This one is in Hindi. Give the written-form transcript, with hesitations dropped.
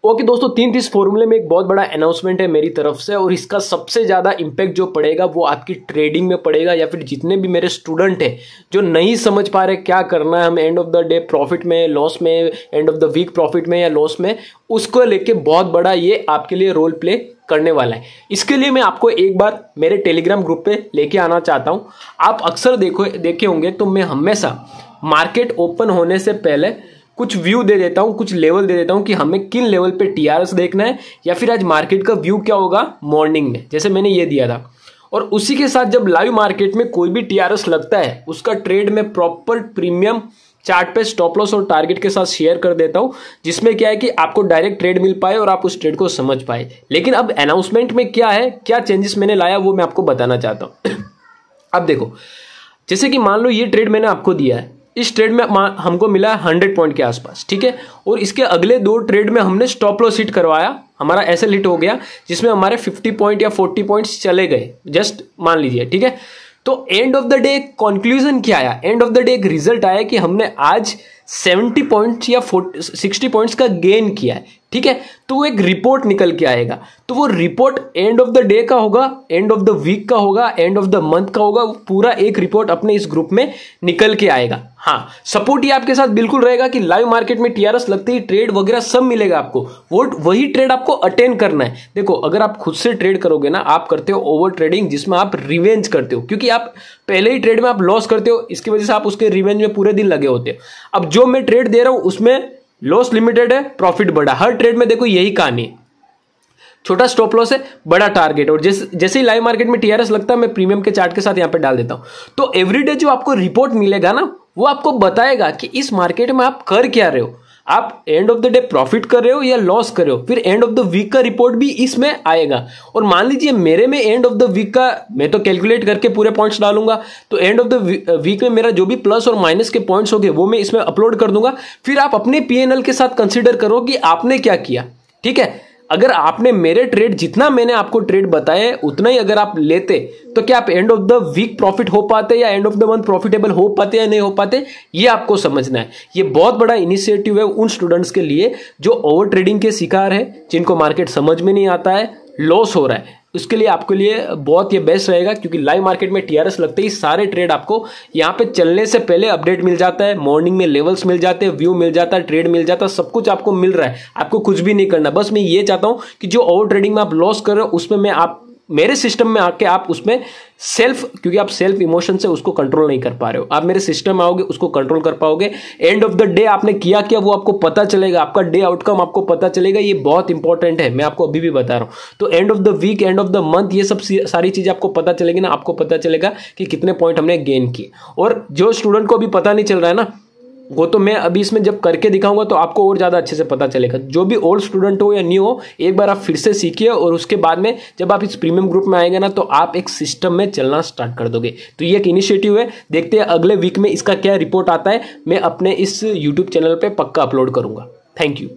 ओके दोस्तों, 3-30 फॉर्मूले में एक बहुत बड़ा अनाउंसमेंट है मेरी तरफ से, और इसका सबसे ज़्यादा इम्पैक्ट जो पड़ेगा वो आपकी ट्रेडिंग में पड़ेगा, या फिर जितने भी मेरे स्टूडेंट हैं जो नहीं समझ पा रहे क्या करना है, हम end of the day profit में, लॉस में, end of the week profit में या लॉस में, उसको लेके बहुत बड़ा ये आपके लिए रोल प्ले करने वाला है। इसके लिए मैं आपको एक बार मेरे टेलीग्राम ग्रुप पे लेके आना चाहता हूँ। आप अक्सर देखे होंगे तो मैं हमेशा मार्केट ओपन होने से पहले कुछ व्यू दे देता हूं, कुछ लेवल दे देता हूं कि हमें किन लेवल पे टीआरएस देखना है, या फिर आज मार्केट का व्यू क्या होगा मॉर्निंग में, जैसे मैंने ये दिया था। और उसी के साथ जब लाइव मार्केट में कोई भी टीआरएस लगता है उसका ट्रेड में प्रॉपर प्रीमियम चार्ट पे स्टॉप लॉस और टारगेट के साथ शेयर कर देता हूं, जिसमें क्या है कि आपको डायरेक्ट ट्रेड मिल पाए और आप उस ट्रेड को समझ पाए। लेकिन अब अनाउंसमेंट में क्या है, क्या चेंजेस मैंने लाया वो मैं आपको बताना चाहता हूं। अब देखो, जैसे कि मान लो ये ट्रेड मैंने आपको दिया है, इस ट्रेड में हमको मिला 100 पॉइंट के आसपास, ठीक है। और इसके अगले 2 ट्रेड में हमने स्टॉप लॉस हिट करवाया, हमारा एसएल हिट हो गया, जिसमें हमारे 50 पॉइंट या 40 पॉइंट्स चले गए, जस्ट मान लीजिए, ठीक है। तो end of the day conclusion क्या आया, एंड ऑफ द डे एक रिजल्ट आया कि हमने आज 70 पॉइंट्स या 60 पॉइंट्स का गेन किया है, ठीक है। तो वो एक रिपोर्ट निकल के आएगा, तो वो report and of the day का होगा, एंड ऑफ द वीक का होगा, एंड ऑफ द मंथ का होगा, पूरा एक रिपोर्ट अपने इस ग्रुप में निकल के आएगा। हाँ, सपोर्ट ये आपके साथ बिल्कुल रहेगा कि लाइव मार्केट में टीआरएस लगते ही ट्रेड वगैरह सब मिलेगा आपको, वही ट्रेड आपको अटेंड करना है। देखो, अगर आप खुद से ट्रेड करोगे ना, आप करते हो ओवर ट्रेडिंग, जिसमें आप रिवेंज करते हो, क्योंकि आप पहले ही ट्रेड में आप लॉस करते हो, इसकी वजह से आप उसके रिवेंज में पूरे दिन लगे होते हो। अब जो मैं ट्रेड दे रहा हूं उसमें लॉस लिमिटेड है, प्रॉफिट बड़ा। हर ट्रेड में देखो यही कहानी है, छोटा स्टॉप लॉस है, बड़ा टारगेट। और जैसे ही लाइव मार्केट में टीआरएस लगता है, मैं प्रीमियम के चार्ट के साथ यहां पे डाल देता हूं। तो एवरीडे जो आपको रिपोर्ट मिलेगा ना, वो आपको बताएगा कि इस मार्केट में आप कर क्या रहे हो, आप end of the day profit कर रहे हो या लॉस कर रहे हो। फिर एंड ऑफ द वीक का रिपोर्ट भी इसमें आएगा। और मान लीजिए मेरे में एंड ऑफ द वीक का, मैं तो कैलकुलेट करके पूरे पॉइंट्स डालूंगा, तो एंड ऑफ द वीक में मेरा जो भी प्लस और माइनस के पॉइंट्स होंगे वो मैं इसमें अपलोड कर दूंगा। फिर आप अपने पीएनएल के साथ कंसिडर करो कि आपने क्या किया, ठीक है। अगर आपने मेरे ट्रेड, जितना मैंने आपको ट्रेड बताया उतना ही अगर आप लेते, तो क्या आप end of the week profit हो पाते या end of the month profitable हो पाते या नहीं हो पाते, ये आपको समझना है। ये बहुत बड़ा इनिशिएटिव है उन स्टूडेंट्स के लिए जो ओवर ट्रेडिंग के शिकार है, जिनको मार्केट समझ में नहीं आता है, लॉस हो रहा है। उसके लिए आपके लिए बहुत ये बेस्ट रहेगा, क्योंकि लाइव मार्केट में टीआरएस लगते ही सारे ट्रेड आपको यहाँ पे चलने से पहले अपडेट मिल जाता है, मॉर्निंग में लेवल्स मिल जाते हैं, व्यू मिल जाता है, ट्रेड मिल जाता है, सब कुछ आपको मिल रहा है। आपको कुछ भी नहीं करना, बस मैं ये चाहता हूं कि जो ओवर ट्रेडिंग में आप लॉस कर रहे हो उसमें मैं आप मेरे सिस्टम में आके आप उसमें सेल्फ, क्योंकि आप सेल्फ इमोशन से उसको कंट्रोल नहीं कर पा रहे हो, आप मेरे सिस्टम में आओगे उसको कंट्रोल कर पाओगे। एंड ऑफ द डे आपने किया क्या वो आपको पता चलेगा, आपका डे आउटकम आपको पता चलेगा। ये बहुत इंपॉर्टेंट है, मैं आपको अभी भी बता रहा हूं। तो end of the week, end of the month, ये सब सारी चीजें आपको पता चलेगी ना, आपको पता चलेगा कि कितने पॉइंट हमने गेन किए। और जो स्टूडेंट को अभी पता नहीं चल रहा है ना, वो तो मैं अभी इसमें जब करके दिखाऊंगा तो आपको और ज़्यादा अच्छे से पता चलेगा। जो भी ओल्ड स्टूडेंट हो या न्यू हो, एक बार आप फिर से सीखिए, और उसके बाद में जब आप इस प्रीमियम ग्रुप में आएंगे ना, तो आप एक सिस्टम में चलना स्टार्ट कर दोगे। तो ये एक इनिशिएटिव है, देखते हैं अगले वीक में इसका क्या रिपोर्ट आता है। मैं अपने इस यूट्यूब चैनल पर पक्का अपलोड करूंगा। Thank you.